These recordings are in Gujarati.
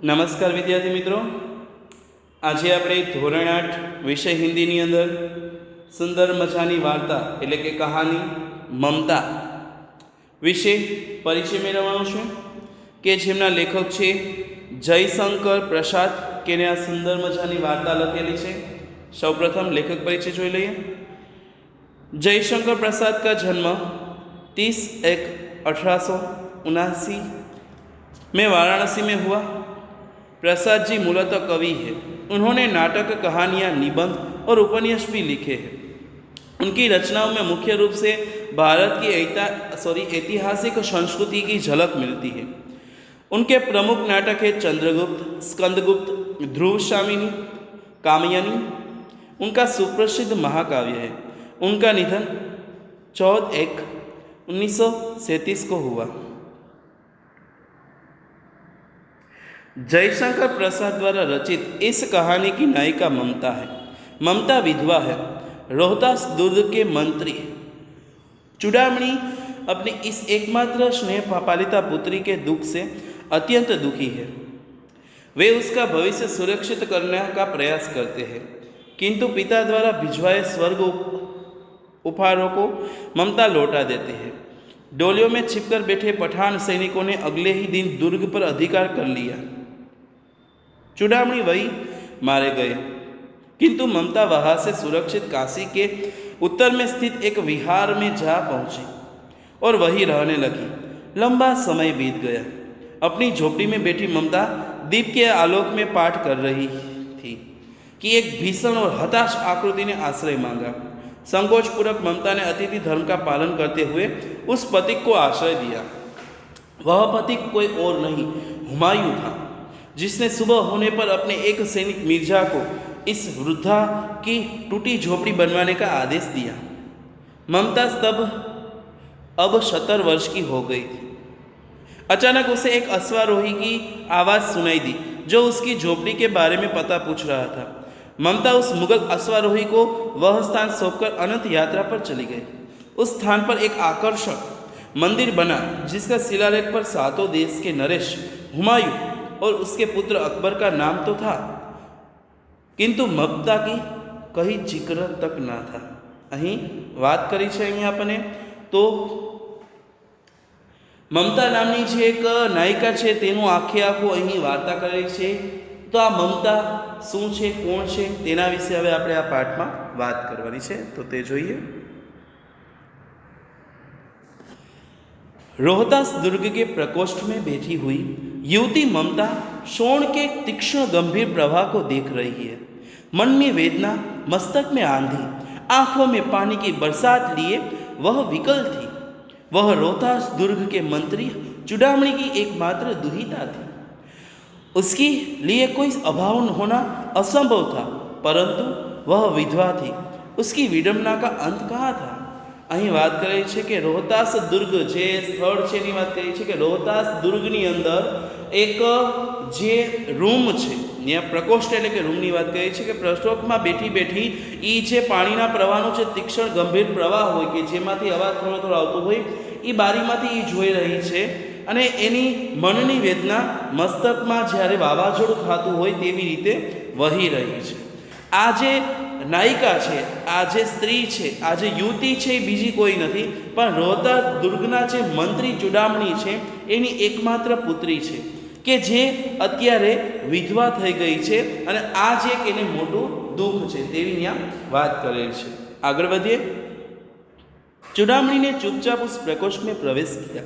નમસ્કાર વિદ્યાર્થી મિત્રો, આજે આપણે ધોરણ 8 વિષય હિન્દીની અંદર સુંદર મજાની વાર્તા એટલે કે કહાની મમતા વિશે પરિચય મેળવવાનો છે કે જેમના લેખક છે જયશંકર પ્રસાદ, કેને આ સુંદર મજાની વાર્તા લખેલી છે। સૌપ્રથમ લેખક પરિચય જોઈ લઈએ। जयशंकर प्रसाद का जन्म 30/1/1879 में वाराणसी में हुआ। प्रसाद जी मूलतः कवि है। उन्होंने नाटक, कहानियाँ, निबंध और उपन्यास भी लिखे हैं। उनकी रचनाओं में मुख्य रूप से भारत की ऐतिहासिक संस्कृति की झलक मिलती है। उनके प्रमुख नाटक है चंद्रगुप्त, स्कंदगुप्त, ध्रुवशामिनी, कामयानी उनका सुप्रसिद्ध महाकाव्य है। उनका निधन 14/1/1937 को हुआ। जयशंकर प्रसाद द्वारा रचित इस कहानी की नायिका ममता है। ममता विधवा है, रोहतास दुर्ग के मंत्री चूड़ामणि अपनी इस एकमात्र स्नेह पालिता पुत्री के दुख से अत्यंत दुखी है। वे उसका भविष्य सुरक्षित करने का प्रयास करते हैं, किंतु पिता द्वारा भिजवाए स्वर्ग उपहारों को ममता लौटा देते हैं। डोलियों में छिपकर बैठे पठान सैनिकों ने अगले ही दिन दुर्ग पर अधिकार कर लिया। चूड़ामणि वही मारे गए, किंतु ममता वहां से सुरक्षित काशी के उत्तर में स्थित एक विहार में जा पहुंची और वहीं रहने लगी। लंबा समय बीत गया। अपनी झोपड़ी में बैठी ममता दीप के आलोक में पाठ कर रही थी कि एक भीषण और हताश आकृति ने आश्रय मांगा। संकोचपूर्वक ममता ने अतिथि धर्म का पालन करते हुए उस पथिक को आश्रय दिया। वह पथिक कोई और नहीं, हुमायूं था, जिसने सुबह होने पर अपने एक सैनिक मिर्जा को इस वृद्धा की टूटी झोपड़ी बनवाने का आदेश दिया। ममता तब अब 70 वर्ष की हो गई थी। अचानक उसे एक अश्वारोही की आवाज़ सुनाई दी, जो उसकी झोपड़ी के बारे में पता पूछ रहा था। ममता उस मुगल अश्वारोही को वह स्थान सौंपकर अनंत यात्रा पर चली गई। उस स्थान पर एक आकर्षक मंदिर बना, जिसका शिलालेख पर सातों देश के नरेश, हुमायूं और उसके पुत्र अकबर का नाम तो था, किंतु ममता की कहीं जिक्र तक ना था। અહીં વાત કરી છે અહીંયા આપણે તો મમતા નામની જે એક નાયિકા છે તેનું આખે આખું અહીં વાર્તા કરેલી છે। તો આ મમતા શું છે, કોણ છે, તેના વિશે હવે આપણે આ પાઠમાં વાત કરવાની છે, તો તે જોઈએ। रोहतास दुर्ग के प्रकोष्ठ में बैठी हुई युवती ममता शोण के तीक्ष्ण गंभीर प्रवाह को देख रही है। मन में वेदना, मस्तक में आंधी, आंखों में पानी की बरसात लिए वह विकल थी। वह रोहतास दुर्ग के मंत्री चूड़ामणि की एकमात्र दुहिता थी। उसके लिए कोई अभाव होना असंभव था, परंतु वह विधवा थी। उसकी विडंबना का अंत कहाँ था? અહીં વાત કરે છે કે રોહતાસ દુર્ગ જે સ્થળ છે એની વાત કરી છે કે રોહતાસ દુર્ગની અંદર એક જે રૂમ છે, ત્યાં પ્રકોષ્ઠ એટલે કે રૂમની વાત કરી છે કે પ્રકોષ્ઠમાં બેઠી બેઠી એ જે પાણીના પ્રવાહનો જે તીક્ષ્ણ ગંભીર પ્રવાહ હોય કે જેમાંથી અવાજ થોડો થોડો આવતો હોય એ બારીમાંથી એ જોઈ રહી છે અને એની મનની વેદના મસ્તકમાં જ્યારે વાવાઝોડું ખાતું હોય તેવી રીતે વહી રહી છે। આ જે નાયિકા છે, આ જે સ્ત્રી છે, આ જે યુવતી છે એ બીજી કોઈ નથી પણ રોહતાસ દુર્ગના જે મંત્રી ચૂડામણી છે એની એકમાત્ર પુત્રી છે કે જે અત્યારે વિધવા થઈ ગઈ છે અને આ જે એક એને મોટું દુઃખ છે તેવી ત્યાં વાત કરેલ છે। આગળ વધીએ। चूड़ामणि ने चुपचाप उस प्रकोष्ठ में प्रवेश किया।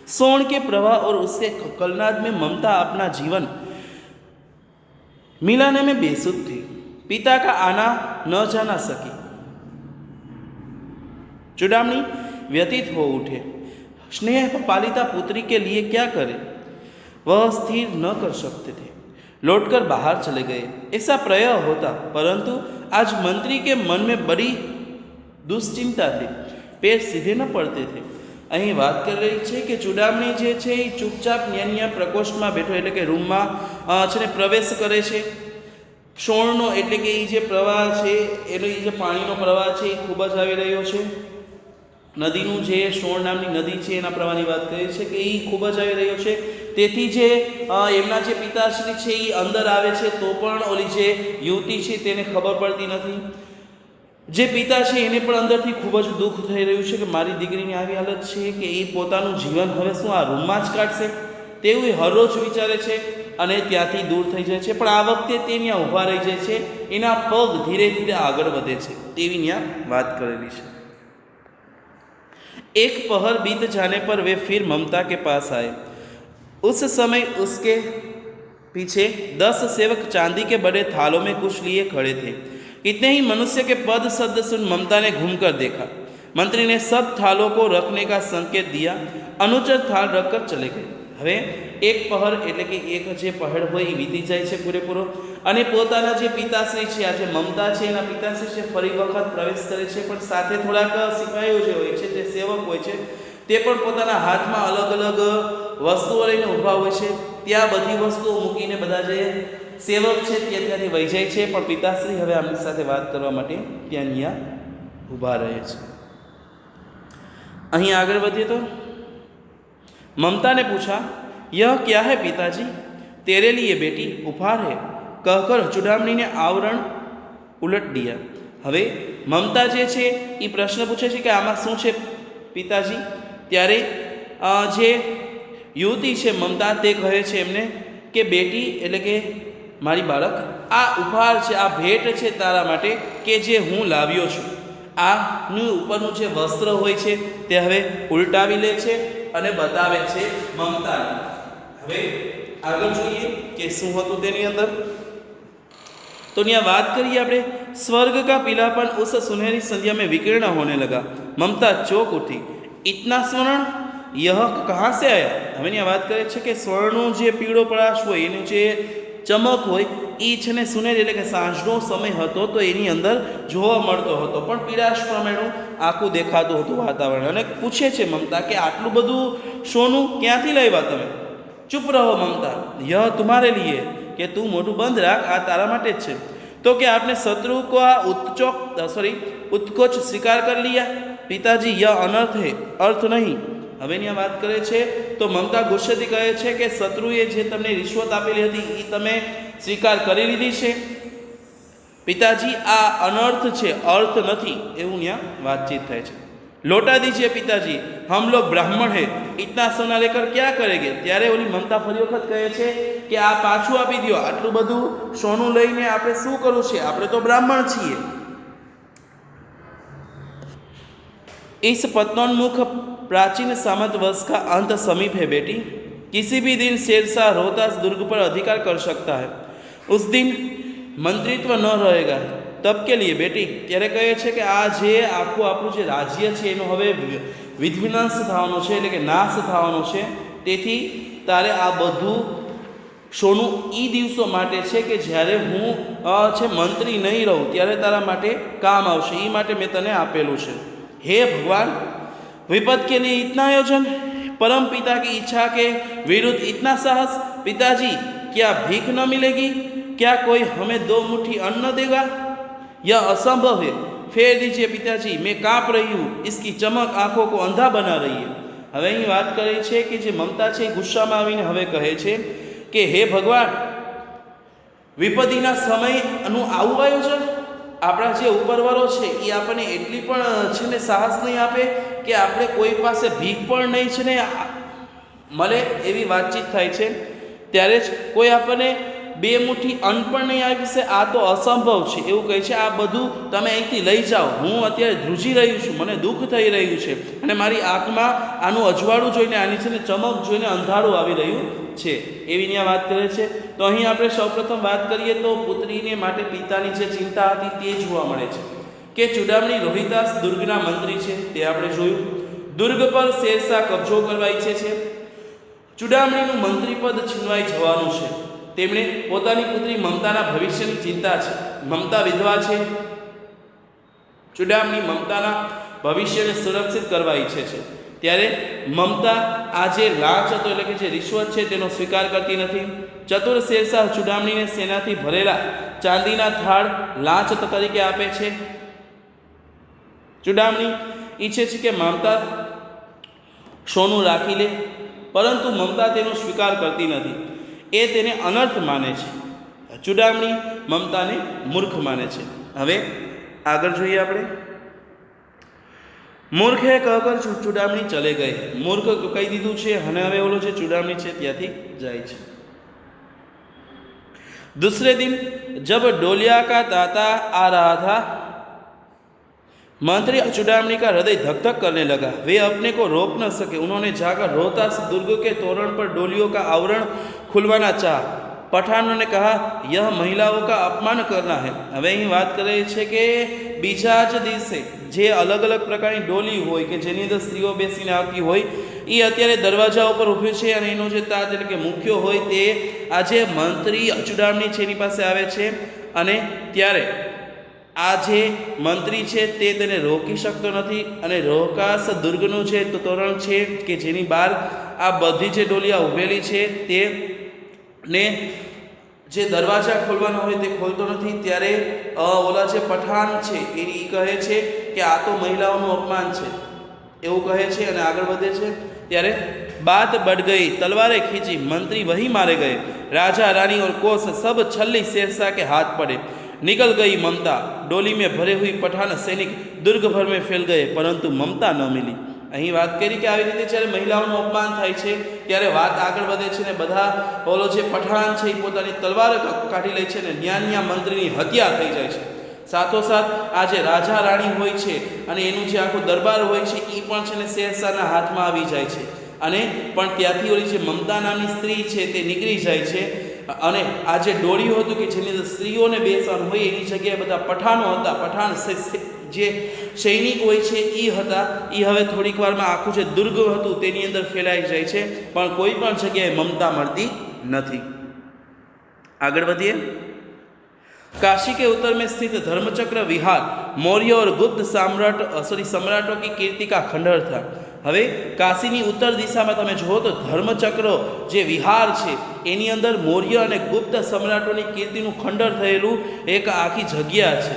सोन के प्रवाह और उसके कलनाद में ममता अपना जीवन मिलाने में बेसुध थी। पिता का आना न जाना सकी। चूड़ामणि व्यतीत हो उठे। स्नेह पालिता पुत्री के लिए क्या करे, वह स्थिर न कर सकते थे। लौटकर बाहर चले गए, ऐसा प्रयत्न होता, परंतु आज मंत्री के मन में बड़ी दुश्चिंता थी। पैर सीधे न पड़ते थे। અહીં વાત કરી રહી છે કે ચૂડામણી જે છે એ ચૂપચાપ ન્યા પ્રકોષ્ઠમાં બેઠો એટલે કે રૂમમાં છે ને પ્રવેશ કરે છે। શોણનો એટલે કે એ જે પ્રવાહ છે એનો એ જે પાણીનો પ્રવાહ છે એ ખૂબ જ આવી રહ્યો છે। નદીનું જે શોણ નામની નદી છે એના પ્રવાહની વાત કરી છે કે એ ખૂબ જ આવી રહ્યો છે। તેથી જે એમના જે પિતાશ્રી છે એ અંદર આવે છે તો પણ ઓલી જે યુવતી છે તેને ખબર પડતી નથી. જે પિતા છે એને પણ અંદરથી ખૂબ જ દુઃખ થઈ રહ્યું છે કે મારી દીકરીની આવી હાલત છે કે એ પોતાનું જીવન હવે શું આ રૂમમાં જ કાઢશે તેવું એ હરરોજ વિચારે છે અને ત્યાંથી દૂર થઈ જાય છે. પણ આ વખતે તે ત્યાં ઊભા રહી જાય છે, એના પગ ધીરે ધીરે આગળ વધે છે તેવી ત્યાં વાત કરેલી છે. एक पहर बीत जाने पर वे फिर ममता के पास आए. उस समय उसके पीछे 10 सेवक चांदी के बड़े थालों में कुछ लिए खड़े थे. इतने ही मनुष्य के पद शब्द सुन ममता ने घूमकर देखा. मंत्री ने सब थालों को रखने का संकेत दिया. अनुचर थाल रखकर चले गए. હવે એક પહર એટલે કે એક જે પહર હોય એ વીતી જાય છે પૂરેપૂરો અને પોતાના જે પિતાશ્રી છે, આ જે મમતા છે એના પિતાશ્રી છે ફરી વખત પ્રવેશ કરે છે. પણ સાથે થોડાક સિપાહીઓ જે હોય છે, જે સેવક હોય છે, તે પણ પોતાના હાથમાં અલગ અલગ વસ્તુઓ લઈને ઊભા હોય છે. ત્યાં બધી વસ્તુઓ મૂકીને બધા જે સેવક છે તે ત્યાંથી વહી જાય છે. પણ પિતાશ્રી હવે આમની સાથે વાત કરવા માટે ત્યાં ઊભા રહે છે. અહીં આગળ વધીએ તો ममता ने पूछा, यह क्या है पिताजी? तेरे लिए बेटी उपहार है, कहकर चूड़ामणी ने आवरण उलट दिया. હવે મમતા જે છે એ પ્રશ્ન પૂછે છે કે આમાં શું છે પિતાજી? ત્યારે જે યુવતી છે મમતા તે કહે છે એમને કે બેટી એટલે કે મારી બાળક, આ ઉપહાર છે, આ ભેટ છે તારા માટે કે જે હું લાવ્યો છું. આનું ઉપરનું જે વસ્ત્ર હોય છે તે હવે ઉલટાવી લે છે અને બતાવે છે મમતાને. હવે આગળ જોઈએ કે શું હતું તેની અંદર. तो यहाँ बात करिए આપણે, स्वर्ग का पीलापन उस सुनहरी संध्या में विकीर्ण होने लगा. ममता चौंक उठी. इतना स्वर्ण यह कहाँ से आया? હવે यहाँ बात करे છે કે સ્વર્ણનું જે પીળો પરાશ હોય એનું જે ચમક હોય એ છે ને સુનેરી એટલે કે સાંજનો સમય હતો તો એની અંદર જોવા મળતો હતો, પણ પીળાશ પ્રમાણેનું આખું દેખાતું હતું વાતાવરણ. અને પૂછે છે મમતા કે આટલું બધું સોનું ક્યાંથી લાવ્યા તમે? ચૂપ રહો મમતા, યહ તુમ્હારે લીએ, કે તું મોઢું બંધ રાખ, આ તારા માટે જ છે. તો કે आपने शत्रु को उत्कोच स्वीकार कर लिया पिताजी, यह अनर्थ है, अर्थ नहीं. હવે અહીંયા વાત કરે છે તો મમતા ગુસ્સેથી કહે છે કે શત્રુએ જે તમને રિશ્વત આપેલી હતી એ તમે સ્વીકાર કરી લીધી છે પિતાજી, આ અનર્થ છે, અર્થ નથી, એવું ત્યાં વાતચીત થાય છે. लौटा दीजिए पिताजी, हम लोग ब्राह्मण है, इतना सोना लेकर क्या करेंगे? ત્યારે ઓલી મમતા ફરી વખત કહે છે કે આ પાછું આપી દો, આટલું બધું સોનું લઈને આપણે શું કરવું છે, આપણે તો બ્રાહ્મણ છીએ. इस पतनोन्मुख प्राचीन सामंत वर्ष का अंत समीप है बेटी. किसी भी दिन शेरशाह रोहतास दुर्ग पर अधिकार कर सकता है. उस दिन मंत्रित्व न रहेगा. तब के लिए बेटी ત્યારે કહે છે કે આ જે આખું આપણું જે રાજ્ય છે એનો હવે વિધ્વંસ થવાનો છે, એટલે કે નાશ થવાનો છે. તેથી તારે આ બધું સોનું એ દિવસો માટે છે કે જ્યારે હું છે મંત્રી નહીં રહું ત્યારે તારા માટે કામ આવશે, એ માટે મેં તને આપેલું છે. हे भगवान, विपद के लिए इतना आयोजन, परम पिता की इच्छा के विरुद्ध इतना साहस. पिताजी, क्या भीख न मिलेगी? क्या कोई हमें 2 मुट्ठी अन्न न देगा? यह असंभव है. फेर दीजिए पिताजी, मैं काँप रही हूँ, इसकी चमक आँखों को अंधा बना रही है. હવે અહીં વાત કરે છે કે જે મમતા છે એ ગુસ્સામાં આવીને હવે કહે છે કે હે ભગવાન, વિપદીના સમયનું આવું આયોજન? આપણા જે ઉપરવાળો છે એ આપણને એટલી પણ છે ને સાહસ નહીં આપે કે આપણે કોઈ પાસે ભીખ પણ નહીં છે ને મળે, એવી વાતચીત થાય છે. ત્યારે જ કોઈ આપણને 2 મુઠ્ઠી અન્ન પણ નહીં આપશે, આ તો અસંભવ છે એવું કહે છે. આ બધું તમે અહીંથી લઈ જાઓ, હું અત્યારે ધ્રુજી રહ્યું છું, મને દુઃખ થઈ રહ્યું છે અને મારી આંખમાં આનું અજવાળું જોઈને, આની છે ને ચમક જોઈને અંધારું આવી રહ્યું છે, એવી ત્યાં વાત કરે છે. તો અહીં આપણે સૌપ્રથમ વાત કરીએ તો પુત્રીને માટે પિતાની જે ચિંતા હતી તે જોવા મળે છે કે ચૂડામણી રોહિદાસ દુર્ગના મંત્રી છે, તે આપણે જોયું. દુર્ગ પર શેરશાહ કબજો કરવા ઈચ્છે છે. ચૂડામણીનું મંત્રીપદ છીનવાઈ જવાનું છે. તેમણે પોતાની પુત્રી મમતાના ભવિષ્યની ચિંતા છે. મમતા વિધવા છે. ચૂડામણી મમતાના ભવિષ્યને સુરક્ષિત કરવા ઈચ્છે છે. ત્યારે મમતા આ જે લાંચ હતો એટલે કે જે રિશ્વત છે તેનો સ્વીકાર કરતી નથી. ચતુર શેરશાહ ચૂડામણીને સેનાથી ભરેલા ચાંદીના થાળ લાંચ તરીકે આપે છે. ચૂડામણી ઈચ્છે છે કે મમતા સોનું રાખી લે, પરંતુ મમતા તેનો સ્વીકાર કરતી નથી, એ તેને અનર્થ માને છે. ચૂડામણી મમતાને મૂર્ખ માને છે. હવે આગળ જોઈએ આપણે. મૂર્ખે કહકર ચૂડામણી ચલે ગઈ. મૂર્ખ કહી દીધું છે અને હવે ઓલો જે ચૂડામણી છે ત્યાંથી જાય છે. दूसरे दिन जब डोलिया का तांता आ रहा था, मंत्री चूडामणी का हृदय धक धक करने लगा. वे अपने को रोक न सके. उन्होंने जाकर रोहतास दुर्ग के तोरण पर डोलियों का आवरण खुलवाना चाहा. पठानों ने कहा, यह महिलाओं का अपमान करना है. હવે અહીં વાત કરે છે કે બીજા જ દિવસે જે અલગ અલગ પ્રકારની ડોલી હોય કે જેની અંદર સ્ત્રીઓ બેસીને આવતી હોય એ અત્યારે દરવાજા ઉપર ઊભી છે અને એનો જે તાજ એટલે કે મુખ્ય હોય તે આજે મંત્રી ચૂડામણી છે એની પાસે આવે છે અને ત્યારે આ જે મંત્રી છે તે તેને રોકી શકતો નથી અને રોહતાસ દુર્ગનું જે તોરણ છે કે જેની બહાર આ બધી જે ડોલિયા ઊભેલી છે તે ને જે દરવાજા ખોલવાનો હોય તે ખોલતો નથી. ત્યારે ઓલા જે પઠાણ છે એ કહે છે કે આ તો મહિલાઓનું અપમાન છે એવું કહે છે અને આગળ વધે છે. ત્યારે बात बढ़ गई, तलवारें खींची, मंत्री वही मारे गए. राजा रानी और कोस सब छल्ली शेरशाह के हाथ पड़े. निकल गई ममता. डोली में भरे हुई पठान सैनिक दुर्ग भर में फैल गए, परंतु ममता न मिली. અહીં વાત કરી કે આવી રીતે જ્યારે મહિલાઓનું અપમાન થાય છે ત્યારે વાત આગળ વધે છે ને બધા ઓલો જે પઠાણ છે એ પોતાની તલવાર કાઢી લે છે ને ન્યા મંત્રીની હત્યા થઈ જાય છે. સાથોસાથ આ જે રાજા રાણી હોય છે અને એનું જે આખું દરબાર હોય છે એ પણ છે ને શેરશાહના હાથમાં આવી જાય છે અને પણ ત્યાંથી ઓલી જે મમતા નામની સ્ત્રી છે તે નીકળી જાય છે અને આ જે ડોળીઓ હતું કે જેની અંદર સ્ત્રીઓને બેસવાનું હોય એની જગ્યાએ બધા પઠાણો હતા. પઠાણ જે સૈનિક હોય છે એ હતા. એ હવે થોડીક વારમાં આખું જે દુર્ગ હતું તેની અંદર ફેલાઈ જાય છે પણ કોઈ પણ જગ્યાએ મમતા મળતી નથી. આગળ વધીએ. काशी के उत्तर में स्थित धर्मचक्र विहार मौर्य और गुप्त सम्राटों की कीर्ति का खंडहर था. હવે કાશીની ઉત્તર દિશામાં તમે જુઓ તો ધર્મચક્ર જે વિહાર છે એની અંદર મૌર્ય અને ગુપ્ત સમ્રાટોની કીર્તિનું ખંડર થયેલું એક આખી જગ્યા છે.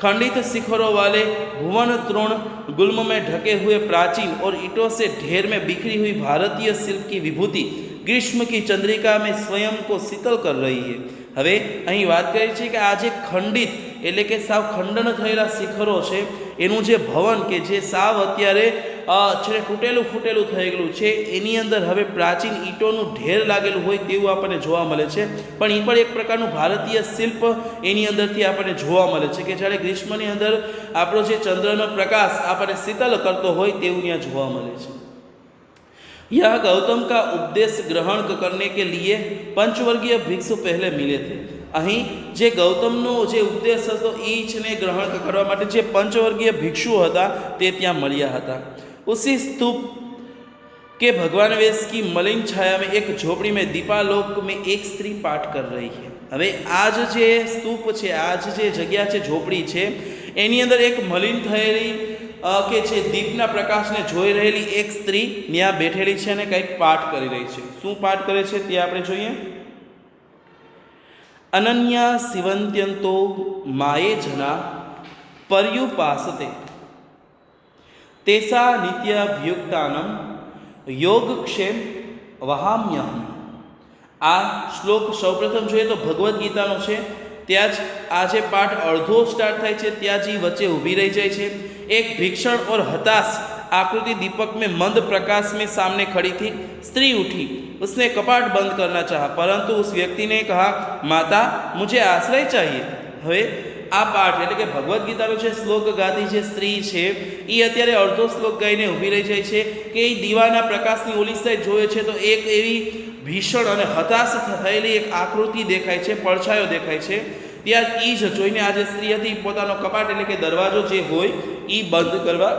खंडित शिखरों वाले भुवन तृण गुल्म में ढके हुए प्राचीन और ईंटों से ढेर में बिखरी हुई भारतीय शिल्प की विभूति ग्रीष्म की चंद्रिका में स्वयं को शीतल कर रही है. હવે અહીં વાત કરી છે કે આ જે ખંડિત એટલે કે સાવ ખંડન થયેલા શિખરો છે એનું જે ભવન કે જે સાવ અત્યારે છે તૂટેલું ફૂટેલું થઈ ગયેલું છે એની અંદર હવે પ્રાચીન ઈંટોનું ઢેર લાગેલું હોય તેવું આપણને જોવા મળે છે. પણ એ પણ એક પ્રકારનું ભારતીય શિલ્પ એની અંદરથી આપણને જોવા મળે છે કે જ્યારે ગ્રીષ્મની અંદર આપણો જે ચંદ્રનો પ્રકાશ આપણને શીતલ કરતો હોય તેવું ત્યાં જોવા મળે છે. यह गौतम का उपदेश ग्रहण करने के लिए पंचवर्गीय भिक्षु पहले मिले थे. અહીં જે ગૌતમનો જે ઉપદેશ હતો એ જ ને ગ્રહણ કરવા માટે જે પંચવર્ગીય ભિક્ષુઓ હતા તે ત્યાં મળ્યા હતા. उसी स्तूप के भगवान वेश की मलिन छाया में एक झोपड़ी में दीपालोक में एक स्त्री पाठ कर रही है. હવે આજ જે સ્તૂપ છે આજ જે જગ્યા છે ઝોપડી છે એની અંદર એક મલિન થયેલી કે જે દીપના પ્રકાશને જોઈ રહેલી એક સ્ત્રી ત્યાં બેઠેલી છે અને કંઈક પાઠ કરી રહી છે. શું પાઠ કરે છે તે આપણે જોઈએ. અનન્યા શિવંત્યંતો માયે जना पर्युपासते तेसा नित्याभ्युक्तानम योगक्षेम वहाम्यहम. આ શ્લોક સૌપ્રથમ જોઈએ તો ભગવદ્ ગીતાનો છે. ત્યાં જ આ જે પાઠ અડધો સ્ટાર્ટ થાય છે ત્યાં જ વચ્ચે ઊભી રહી જાય છે. एक भीषण और हताश आकृति दीपक में मंद प्रकाश में सामने खड़ी थी. स्त्री उठी. उसने कपाट बंद करना चाहा परंतु उस व्यक्ति ने कहा, माता मुझे आश्रय चाहिए. હવે આ પાઠ એટલે કે ભગવદ્ ગીતાનો જે શ્લોક ગાતી જે સ્ત્રી છે એ અત્યારે અડધો શ્લોક ગાઈને ઊભી રહી જાય છે કે એ દીવાના પ્રકાશની ઓલી સાઈડ જોવે છે તો એક એવી ભીષણ અને હતાશ થયેલી એક આકૃતિ દેખાય છે, પડછાયો દેખાય છે. ત્યાં એ જ જોઈને આ જે સ્ત્રી હતી પોતાનો કપાટ એટલે કે દરવાજો જે હોય એ બંધ કરવા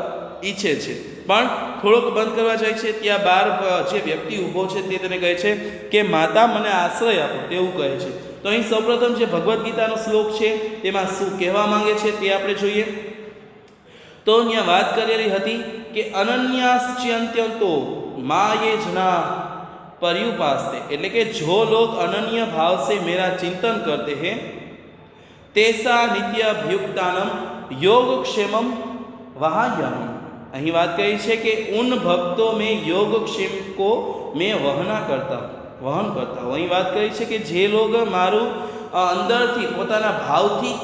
ઈચ્છે છે પણ થોડોક બંધ કરવા જાય છે ત્યાં બહાર જે વ્યક્તિ ઊભો છે તે તેને કહે છે કે માતા મને આશ્રય આપો તેવું કહે છે. તો અહીં સૌપ્રથમ જે ભગવદ્ ગીતાનો શ્લોક છે તેમાં શું કહેવા માંગે છે તે આપણે જોઈએ. તો અહીંયા વાત કરેલી હતી કે અનન્યાશ્ચિયંત્યંતો માયે जना पर्युपासते એટલે કે જો લોગ અનન્ય ભાવ से मेरा चिंतन करते हैं तेसा नित्याभ्युक्तानम योगक्षेमम वहाम्यहम. અહીં વાત કરી છે કે ઉન ભક્તો મેં યોગક્ષેમ કો મેં વહન કરતા હું. અહીં વાત કરી છે કે જે લોગ મારું અંદરથી પોતાના ભાવથી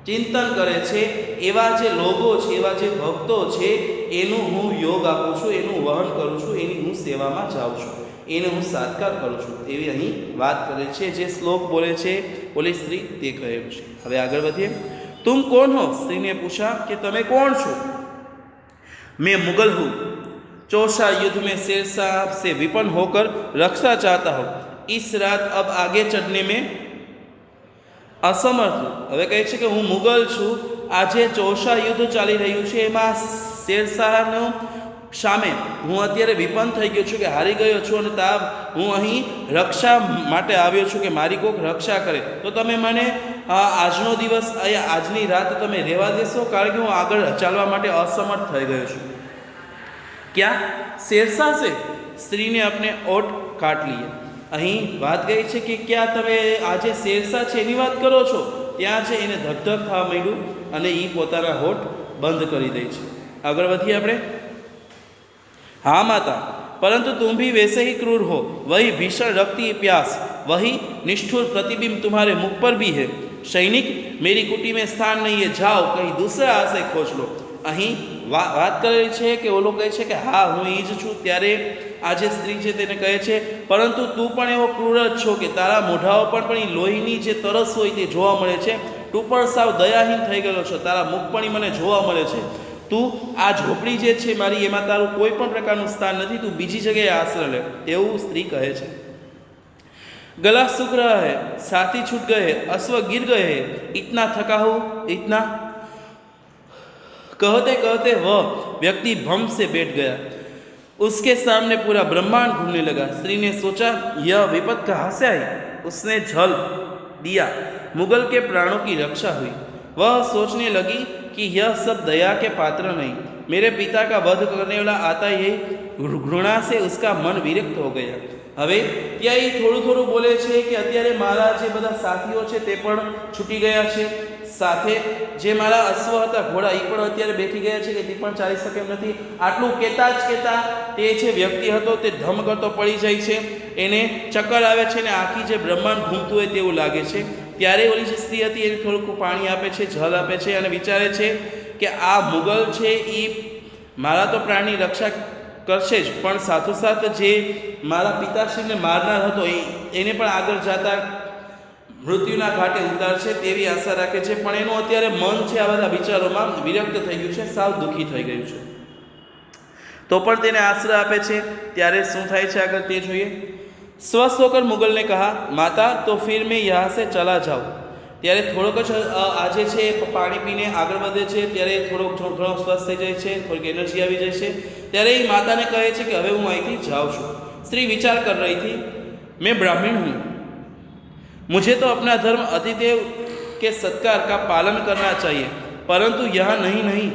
ચિંતન કરે છે એવા જે લોકો છે, એવા જે ભક્તો છે, એનું હું યોગ આપું છું, એનું વહન કરું છું, એની હું સેવામાં જાઉં છું, એને હું સાત્કાર કરું છું, એવી અહીં વાત કરે છે. જે શ્લોક બોલે છે બોલી સ્ત્રી તે કહેલું છે. હવે આગળ વધીએ. તુમ કોણ હો? સ્ત્રીને પૂછા કે તમે કોણ છો? मैं मुगल हूँ, चौसा युद्ध में शेरशाह से विपन्न होकर रक्षा चाहता हूँ, इस रात अब आगे चढ़ने में असमर्थ हूँ. હવે કહે છે કે હું મુગલ છું, આજે ચૌસા યુદ્ધ ચાલી રહ્યું છે, એમાં શેરશાહનો સામે હું અત્યારે વિપન્ન થઈ ગયો છું, કે હારી ગયો છું, અને તાબ હું અહીં રક્ષા માટે આવ્યો છું કે મારી કોઈક રક્ષા કરે. તો તમે મને આજનો દિવસ અહીંયા આજની રાત તમે રહેવા દેશો, કારણ કે હું આગળ ચાલવા માટે અસમર્થ થઈ ગયો છું. ક્યાં શેરશાહ છે? સ્ત્રીને આપણે ઓટ કાટ લીએ. અહીં વાત કહી છે કે ક્યાં તમે આજે શેરશાહ છે એની વાત કરો છો? ત્યાં છે એને ધકધક થવા માંડ્યું અને એ પોતાના હોઠ બંધ કરી દે છે. આગળ વધીએ આપણે. हाँ माता, परंतु तुम भी वैसे ही क्रूर हो, वही भीषण रक्ति प्यास, वही निष्ठुर प्रतिबिंब तुम्हारे मुख पर भी है. सैनिक, मेरी कुटी में स्थान नहीं है, जाओ कहीं दूसरा आश्रय खोज लो. અહીં વાત કરેલી છે કે ઓલો કહે છે કે હા હું એ જ છું, ત્યારે આ જે સ્ત્રી છે તેને કહે છે પરંતુ તું પણ એવો ક્રૂર જ છો કે તારા મોઢાઓ પર પણ એ લોહીની જે તરસ હોય તે જોવા મળે છે. તું પણ સાવ દયાહીન થઈ ગયેલો છો, તારા મુખ પણ મને જોવા મળે છે. તું આ ઝોપડી જે છે મારી, એમાં તારું કોઈ પણ પ્રકારનું સ્થાન નથી, તું બીજી જગ્યાએ આશ્રય લે, તેવું સ્ત્રી કહે છે. गला सूख रहा है, साथी छूट गए, अश्व गिर गए, इतना थका हूँ, इतना. कहते कहते वह व्यक्ति भम से बैठ गया. उसके सामने पूरा ब्रह्मांड घूमने लगा. स्त्री ने सोचा यह विपत कहाँ से आई. उसने झल दिया, मुगल के प्राणों की रक्षा हुई. वह सोचने लगी कि यह सब दया के पात्र नहीं, मेरे पिता का वध करने वाला आता ही घृणा से उसका मन विरक्त हो गया. હવે ત્યાં એ થોડું થોડું બોલે છે કે અત્યારે મારા જે બધા સાથીઓ છે તે પણ છૂટી ગયા છે, સાથે જે મારા અશ્વ હતા ઘોડા એ પણ અત્યારે બેઠી ગયા છે કે તે પણ ચાલી શકે એમ નથી. આટલું કહેતા જ કહેતા તે જે વ્યક્તિ હતો તે ધમ કરતો પડી જાય છે, એને ચક્કર આવે છે ને આખી જે બ્રહ્માંડ ઘૂમતું હોય તેવું લાગે છે. ત્યારે ઓલી જે સ્ત્રી હતી એને થોડુંક પાણી આપે છે, જલ આપે છે અને વિચારે છે કે આ મુગલ છે એ મારા તો પ્રાણની રક્ષા કરશે જ, પણ સાથોસાથ જે મારા પિતાશ્રીને મારનાર હતો એને પણ આગળ જતા મૃત્યુના ઘાટે ઉતારશે તેવી આશા રાખે છે. પણ એનું અત્યારે મન છે આ બધા વિચારોમાં વિરક્ત થઈ ગયું છે, સાવ દુઃખી થઈ ગયું છે. તો પણ તેને આશ્રય આપે છે. ત્યારે શું થાય છે આગળ તે જોઈએ. स्वस्थ होकर मुगल ने कहा माता तो फिर मैं यहाँ से चला जाऊँ. ત્યારે થોડોક જ આજે છે પાણી પીને આગળ વધે છે, ત્યારે થોડોક ઘણો સ્વસ્થ થઈ જાય છે, થોડીક એનર્જી આવી જાય છે. ત્યારે એ માતાને કહે છે કે હવે હું અહીંથી જાઉં છું. स्त्री विचार कर रही थी मैं ब्राह्मण हूँ, मुझे तो अपना धर्म अतिथेय के सत्कार का पालन करना चाहिए, परंतु यह नहीं,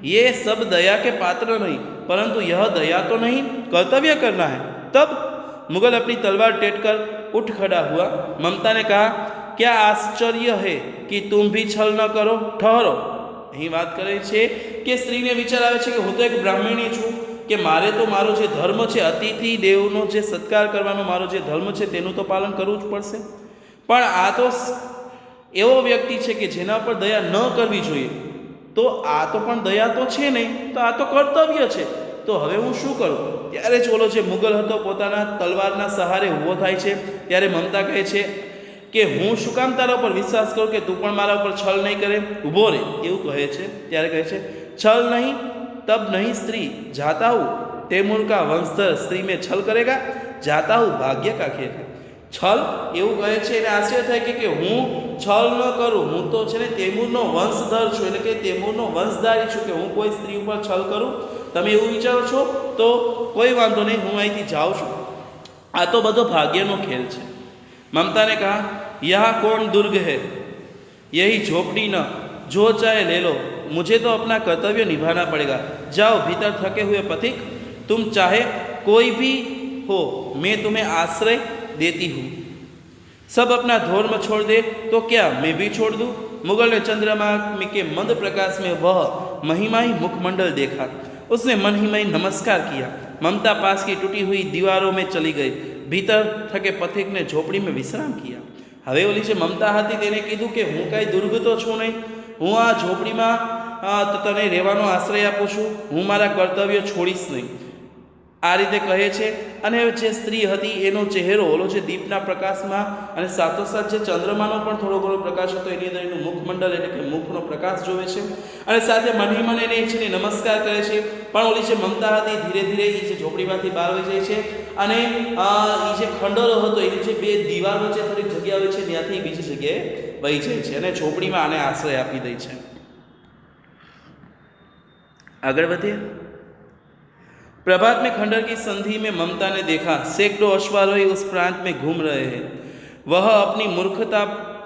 ये सब दया के पात्र नहीं, परंतु यह दया तो नहीं, कर्तव्य करना है. तब मुगल अपनी तलवार टेट कर उठ खड़ा हुआ. ममता ने कहा क्या आश्चर्य है कि तुम भी छल न करो, ठहरो. અહીં વાત કરે છે કે સ્ત્રીને વિચાર આવે છે કે હું તો એક બ્રાહ્મણી છું, કે મારે તો મારો જે ધર્મ છે અતિથિ દેવનો જે સત્કાર કરવાનો મારો જે ધર્મ છે તેનું તો પાલન કરવું જ પડશે. પણ આ તો એવો વ્યક્તિ છે કે જેના પર દયા ન કરવી જોઈએ, તો આ તો પણ દયા તો છે નહીં, તો આ તો કર્તવ્ય છે, તો હવે હું શું કરું. ત્યારે જ ઓલો જે મુગલ હતો પોતાના તલવારના સહારે ઊભો થાય છે. ત્યારે મમતા કહે છે કે હું શું કામ તારા ઉપર વિશ્વાસ કરું કે તું પણ મારા ઉપર છલ નહીં કરે, ઊભો રહે, એવું કહે છે. ત્યારે કહે છે छल नहीं तब नहीं स्त्री, जाता हूँ तैमूर का वंशधर, स्त्री में छल करेगा, जाता हूँ भाग्य का खेल. छल એવું કહે છે એને આશ્ચર્ય થાય કે હું છલ ન કરું, હું તો છે ને તૈમૂરનો વંશધર છું, એટલે કે તૈમૂરનો વંશધારી છું, કે હું કોઈ સ્ત્રી ઉપર છલ કરું. તમે એવું વિચારો છો તો કોઈ વાંધો નહીં, હું અહીંથી જાઉં છું, આ તો બધો ભાગ્યનો ખેલ છે. ममता ने कहा यहाँ कौन दुर्ग है, यही झोपड़ी न, जो चाहे ले लो, मुझे तो अपना कर्तव्य निभाना पड़ेगा. जाओ भीतर थके हुए पथिक, तुम चाहे कोई भी हो मैं तुम्हें आश्रय देती हूँ. सब अपना धर्म छोड़ दे तो क्या मैं भी छोड़ दूँ. मुगल ने चंद्रमा के मंद प्रकाश में वह महिमाही मुखमंडल देखा. उसने मन ही मन नमस्कार किया। ममता पास की टूटी हुई दीवारों में चली गई। भीतर थके पथिक ने झोपड़ी में विश्राम किया। હવે ઓલી જે મમતા હતી તેને કીધું કે હું કાંઈ દુર્ગ તો છું નહીં, હું આ ઝોપડીમાં તને રહેવાનો આશ્રય આપું છું, હું મારા કર્તવ્યો છોડીશ નહીં, આ રીતે કહે છે। અને જે સ્ત્રી હતી એનો ચહેરો ઓલો જે દીપના પ્રકાશમાં અને સાથોસાથ જે ચંદ્રમાનો પણ થોડો ઘણો પ્રકાશ હતો એની અંદર એનું મુખમંડળ એટલે કે મુખનો પ્રકાશ જોવે છે અને સાથે મની મને એને છે નમસ્કાર કરે છે। પણ ઓલી જે મમતા હતી ધીરે ધીરે એ જે ઝોપડીમાંથી બહાર વહી જાય છે અને એ જે ખંડરો હતો એની જે બે દિવાલ વચ્ચે થોડીક જગ્યા હોય છે ત્યાંથી બીજી જગ્યાએ વહી જાય છે અને ઝોપડીમાં આને આશ્રય આપી દે છે। आगे बढ़िए। प्रभात में खंडर की संधि में ममता ने देखा सैकड़ों अश्वारोही उस प्रांत में घूम रहे हैं। वह अपनी मूर्खता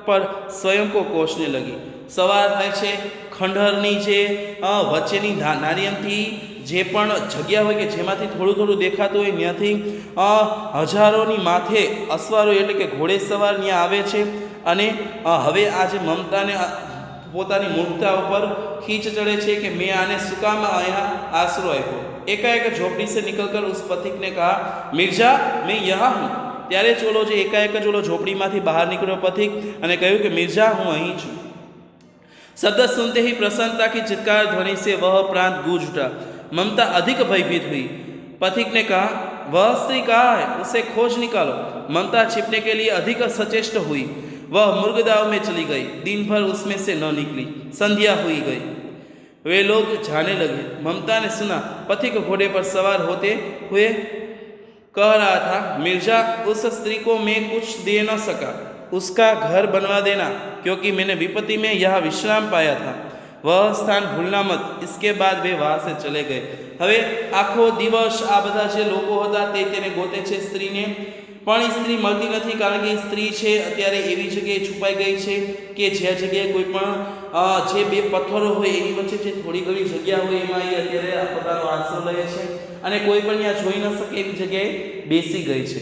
पर स्वयं को कोसने लगी। सवार થાય છે ખંડરની જે વચ્ચેની નાની અમથી જે પણ જગ્યા હોય કે જેમાંથી થોડું થોડું દેખાતું હોય ત્યાંથી હજારોની માથે અશ્વારો એટલે કે ઘોડે સવાર ત્યાં આવે છે અને હવે આ જે મમતાને પોતાની મૂર્ખતા ઉપર खींच चढ़े छे कि मैं आने सुकामा यहाँ आसरो आप्यो। एकाएक झोपड़ी से निकलकर उस पथिक ने कहा मिर्जा मैं यहाँ हूँ। त्यारे चोलो जो एकाएक चोलो झोपड़ी में बहार निकलो पथिक अने कहूँ कि मिर्जा हूँ अहीं छूँ। शब्द सुनते ही प्रसन्नता की चित्कार ध्वनि से वह प्रांत गूंज उठा। ममता अधिक भयभीत हुई। पथिक ने कहा वह स्त्री कहाँ है, उसे खोज निकालो। ममता छिपने के लिए अधिक सचेष्ट हुई। वह मुर्गदाव में चली गई। दिन भर उसमें से न निकली। संध्या हुई गई। वे लोग जाने लगे। ममता ने सुना पथिक घोड़े पर सवार होते हुए कह रहा था मिर्जा उस स्त्री को मैं कुछ दे न सका, उसका घर बनवा देना क्योंकि मैंने विपत्ति में यह विश्राम पाया था। वह स्थान भूलना मत। इसके बाद वे वहाँ से चले गए। હવે આખો દિવસ આ બધા જે લોકો હતા તેને ગોતે છે સ્ત્રીને પણ એ સ્ત્રી મળતી નથી કારણ કે એ સ્ત્રી છે અત્યારે એવી જગ્યાએ છુપાઈ ગઈ છે કે જે જગ્યાએ કોઈ પણ જે બે પથ્થરો હોય એની વચ્ચે જે થોડી ઘણી જગ્યા હોય એમાં એ અત્યારે પોતાનો આશરો લે છે અને કોઈ પણ ત્યાં જોઈ ન શકે એવી જગ્યાએ બેસી ગઈ છે।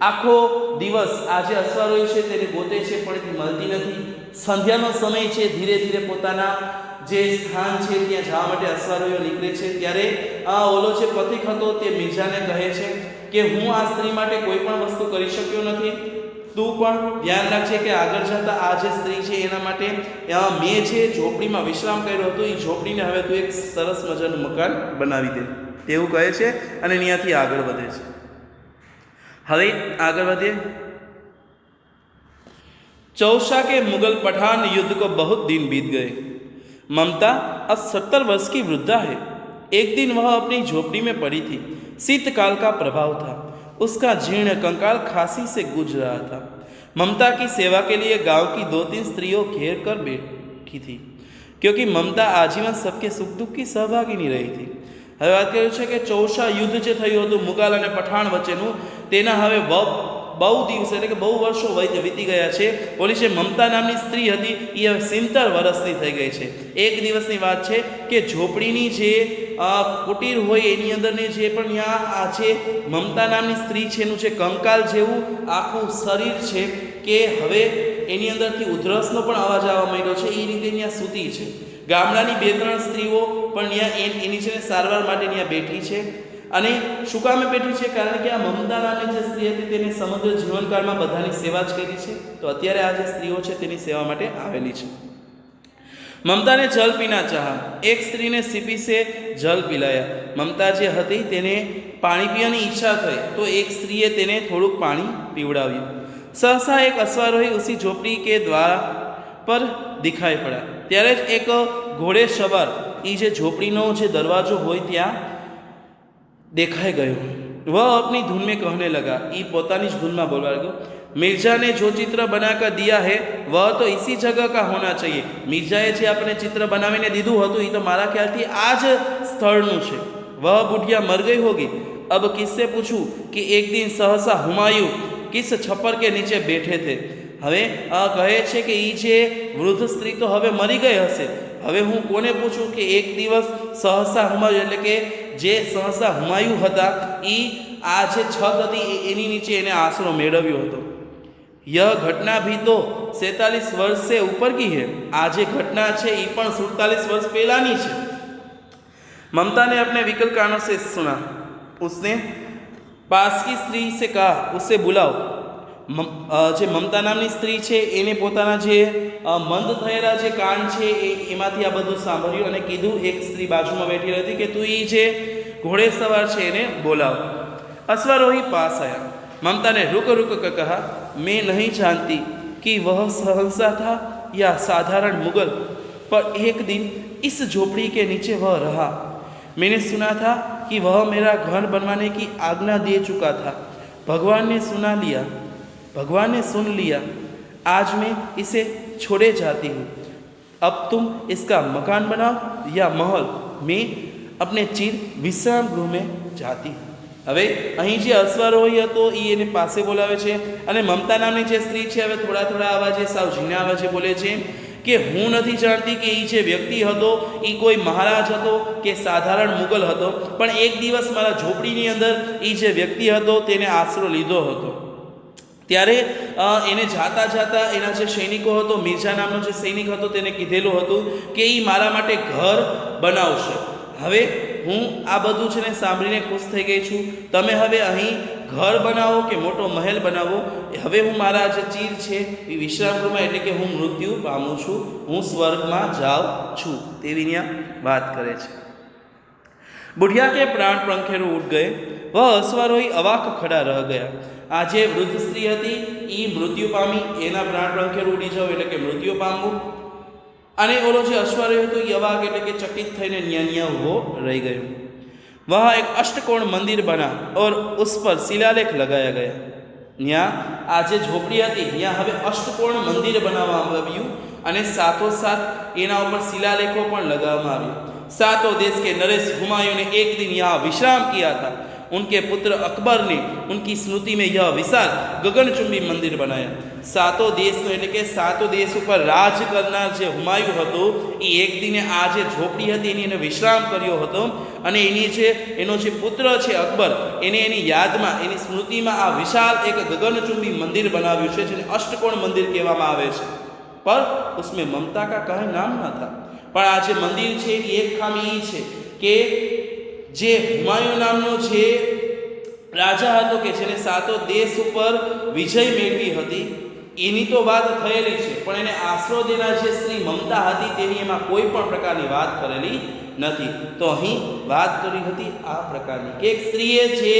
આખો દિવસ આ જે અશ્વારોહી છે તેને ગોતે છે પણ એ મળતી નથી। સંધ્યાનો સમય છે, ધીરે ધીરે પોતાના જે સ્થાન છે ત્યાં જવા માટે અશ્વારોહીઓ નીકળે છે ત્યારે ઓલો જે પથિક હતો તે મિર્જાને કહે છે કે હું આ સ્ત્રી માટે કોઈ પણ વસ્તુ કરી શક્યો નથી, તું પણ ધ્યાન રાખજે કે આગળ જતા આ જે સ્ત્રી છે એના માટે મેં જે ઝોપડીમાં વિશ્રામ કર્યો હતો એ ઝોપડીને હવે તું એક સરસ મજાનું મકાન બનાવી દે તેવું કહે છે અને ત્યાંથી આગળ વધે છે। હવે આગળ વધીએ। चौसा के मुगल पठान युद्ध को बहुत दिन बीत गए। ममता अब 70 वर्ष की वृद्धा है। एक दिन वह अपनी झोपड़ी में पड़ी थी। शीतकाल का प्रभाव था। उसका जीर्ण कंकाल खांसी से गूंज रहा था। ममता की सेवा के लिए गांव की 2-3 स्त्रियों घेर कर बैठी थी क्योंकि ममता आजीवन सबके सुख दुख की सहभागिनी रही थी। હવે વાત કર્યું છે કે ચૌસા યુદ્ધ જે થયું હતું મુગાલ અને પઠાણ વચ્ચેનું તેના હવે બહુ દિવસ એટલે કે બહુ વર્ષો વીતી ગયા છે। ઓલી જે મમતા નામની સ્ત્રી હતી એ હવે 70 વર્ષની થઈ ગઈ છે। એક દિવસની વાત છે કે ઝોપડીની જે કુટીર હોય એની અંદરની જે પણ ત્યાં આ જે મમતા નામની સ્ત્રી છે એનું જે કંકાલ જેવું આખું શરીર છે કે હવે એની અંદરથી ઉધરસનો પણ અવાજ આવવા માંડ્યો છે એ રીતે ત્યાં સૂતી છે। ગામડાની 2-3 સ્ત્રીઓ પણ ત્યાં એની છે સારવાર માટે ત્યાં બેઠી છે અને શું કામે બેઠી છે કારણ કે આ મમતા નામની જે સ્ત્રી હતી તેને સમગ્ર જીવનકાળમાં બધાની સેવા જ કરી છે તો અત્યારે આ જે સ્ત્રીઓ છે તેની સેવા માટે આવેલી છે। ममता ने जल पीना चाहा। एक स्त्री ने सीपी से जल पिलाया। ममता जे हती तेने पाणी पीवानी इच्छा थई तो एक स्त्रीए तेने थोड़ुंक पाणी पीवडाव्युं। सहसा एक अश्वारोही उसी झोपड़ी के द्वार पर दिखाई पड़ा। त्यारे ज एक घोड़े सवार ई जे झोपड़ीनो जे दरवाजो होय त्यां देखाई गयो। वह अपनी धुन में कहने लगा, ई पोतानी ज धुन में बोलवा लग्यो, मिर्जा ने जो चित्र बनाकर दिया है वह तो इसी जगह का होना चाहिए। मिर्जाए जे अपने चित्र बनावीने दीधुं हतुं ई तो मारा ख्यालथी आ ज स्थळनुं छे। वह बुढ़िया मर गई होगी। अब किससे पूछूं कि एक दिन सहसा हुमायूं किस छप्पर के नीचे बैठे थे। हवे कहे छे कि ई जे वृद्ध स्त्री तो हवे मरी गई हशे। हवे हूँ कोने पूछूं कि एक दिवस सहसा हुमायूं एटले के जे सहसा हुमायूं हता ई आ जे छत हती एनी नीचे एने आसरो मेळव्यो हतो। यह घटना भी तो 47 वर्ष से ऊपर की है। आ जे घटना है ये 47 वर्ष पहलानी है। ममता ने अपने विकल कानों से सुना। उसने पास की स्त्री से कहा, उससे बुलाओ। જે મમતા નામની સ્ત્રી છે એને પોતાના જે મંદ થયેલા જે કાન છે એમાંથી આ બધું સાંભળ્યું અને કીધું, એક સ્ત્રી બાજુમાં બેઠી હતી, કે તું એ જે ઘોડે સવાર છે એને બોલાવ। अश्वारोही पास आया। ममता ने रुक रुक कर कहा, मैं नहीं जानती कि वह सहंसा था या साधारण मुगल, पर एक दिन इस झोपड़ी के नीचे वह रहा। मैंने सुना था कि वह मेरा घर बनवाने की आज्ञा दे चुका था। भगवान ने सुन लिया। आज मैं इसे छोड़े जाती हूँ। अब तुम इसका मकान बनाओ या महल, मैं अपने चिर विश्राम गृह में जाती हूँ। હવે અહીં જે અશ્વારોહી હતો એ એને પાસે બોલાવે છે અને મમતા નામની જે સ્ત્રી છે હવે થોડા થોડા અવાજે, સાવ ઝીણા અવાજે બોલે છે કે હું નથી જાણતી કે એ જે વ્યક્તિ હતો એ કોઈ મહારાજ હતો કે સાધારણ મુગલ હતો, પણ એક દિવસ મારા ઝોપડીની અંદર એ જે વ્યક્તિ હતો તેને આશરો લીધો હતો। ત્યારે એને જાતા જાતા એના જે સૈનિકો હતો, મિર્ઝા નામનો જે સૈનિક હતો તેને કીધેલું હતું કે એ મારા માટે ઘર બનાવશે। હવે હું આ બધું છે ને સાંભળીને ખુશ થઈ ગઈ છું। તમે હવે અહીં ઘર બનાવો કે મોટો મહેલ બનાવો, હવે હું મારા જે ચીર છે એ વિશ્રામગૃહમાં, એટલે કે હું મૃત્યુ પામું છું, હું સ્વર્ગમાં જાઉં છું, તેવી ત્યાં વાત કરે છે। बुढ़िया के प्राण पंखेरु उठ गए। वह अश्वारोही अवाक खड़ा रह गया। आ जे वृद्ध स्त्री हती ई मृत्यु पामी, एना प्राण पंखेरु उड़ी जाव એટલે કે મૃત્યુ પામવું, અને ઓલો જે અશ્વારોહી હતો એ અવાક એટલે કે ચकित થઈને ન્યા ઊભો રહી ગયો। वहाँ एक अष्टकोण मंदिर बना और उस पर शिलालेख लगाया गया। ત્યાં આ જે ઝોપડી હતી ત્યાં હવે અષ્ટકોણ મંદિર બનાવવામાં આવ્યું અને સાથોસાથ એના ઉપર શિલાલેખો પણ લગાવવામાં આવ્યા। सातों देश के नरेश हुमायूं ने एक दिन यहाँ विश्राम किया था। उनके पुत्र अकबर ने उनकी स्मृति में यह विशाल गगनचुंबी मंदिर बनाया। सातों देश એટલે કે સાતો દેશ ઉપર રાજ કરનાર જે હુમાયુ હતો એ એક દિને આ જે ઝોપડી હતી એની વિશ્રામ કર્યો હતો અને એનો જે પુત્ર છે અકબર એને એની યાદમાં, એની સ્મૃતિમાં આ વિશાલ એક ગગનચુંબી મંદિર બનાવ્યું છે જેને અષ્ટકોણ મંદિર કહેવામાં આવે છે। पर उसमें ममता का कहीं नाम न था। પણ આ જે મંદિર છે એ એક ખામી એ છે કે જે હુમાયુ નામનો જે રાજા હતો કે જેને સાતો દેશ ઉપર વિજય મેળવી હતી એની તો વાત થયેલી છે, પણ એને આશરો દેનાર જે સ્ત્રી મમતા હતી તેની એમાં કોઈ પણ પ્રકારની વાત કરેલી નથી। તો અહીં વાત કરી હતી આ પ્રકારની કે એક સ્ત્રીએ જે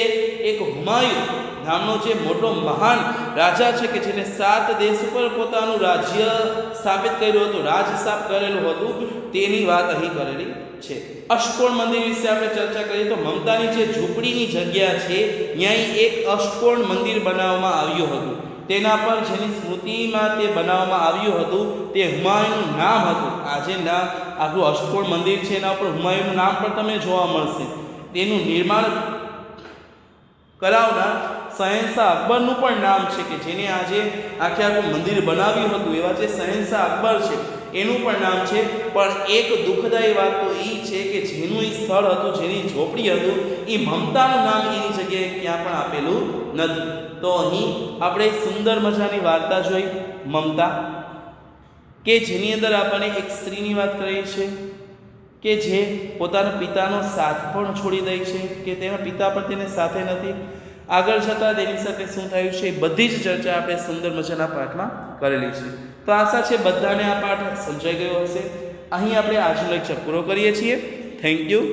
એક હુમાયુ નામનો જે મોટો મહાન રાજા છે કે જેને સાત દેશ ઉપર પોતાનું રાજ્ય સ્થાપિત કર્યું હતું, રાજ સ્થાપિત કરેલું હતું, તેની વાત અહીં કરેલી છે। અષ્ટકોણ મંદિર વિશે આપણે ચર્ચા કરીએ તો મમતાની જે ઝૂંપડીની જગ્યા છે ત્યાં એક અષ્ટકોણ મંદિર બનાવવામાં આવ્યું હતું। તેના પર જેની સ્મૃતિમાં તે બનાવવામાં આવ્યું હતું તે હુમાયુનું નામ હતું। આ જે નામ આખું અષ્ટકોણ મંદિર છે એના ઉપર હુમાયુનું નામ પણ તમને જોવા મળશે। તેનું નિર્માણ કરાવનાર શહેનશાહ અકબરનું પણ નામ છે કે જેને આજે આખું મંદિર બનાવ્યું હતું એવા જે શહેનશાહ અકબર છે એનું પણ નામ છે। પણ એક દુઃખદાયી વાત તો એ છે કે જેનું એ સ્થળ હતું, જેની ઝોપડી હતું, એ મમતાનું નામ એની જગ્યાએ ક્યાં પણ આપેલું નથી। તો અહીં આપણે સુંદર મજાની વાર્તા જોઈ મમતા, કે જેની અંદર આપણને એક સ્ત્રીની વાત કરી છે કે જે પોતાના પિતાનો સાથ પણ છોડી દે છે, કે તેના પિતા પણ તેને સાથે નથી। આગળ જતાં તેની સાથે શું થયું છે એ બધી જ ચર્ચા આપણે સુંદર મજાના પાઠમાં કરેલી છે। તો આશા છે બધાને આ પાઠ સમજાઈ ગયો હશે। અહીં આપણે આજનો લેક્ચર પૂરો કરીએ છીએ। Thank you.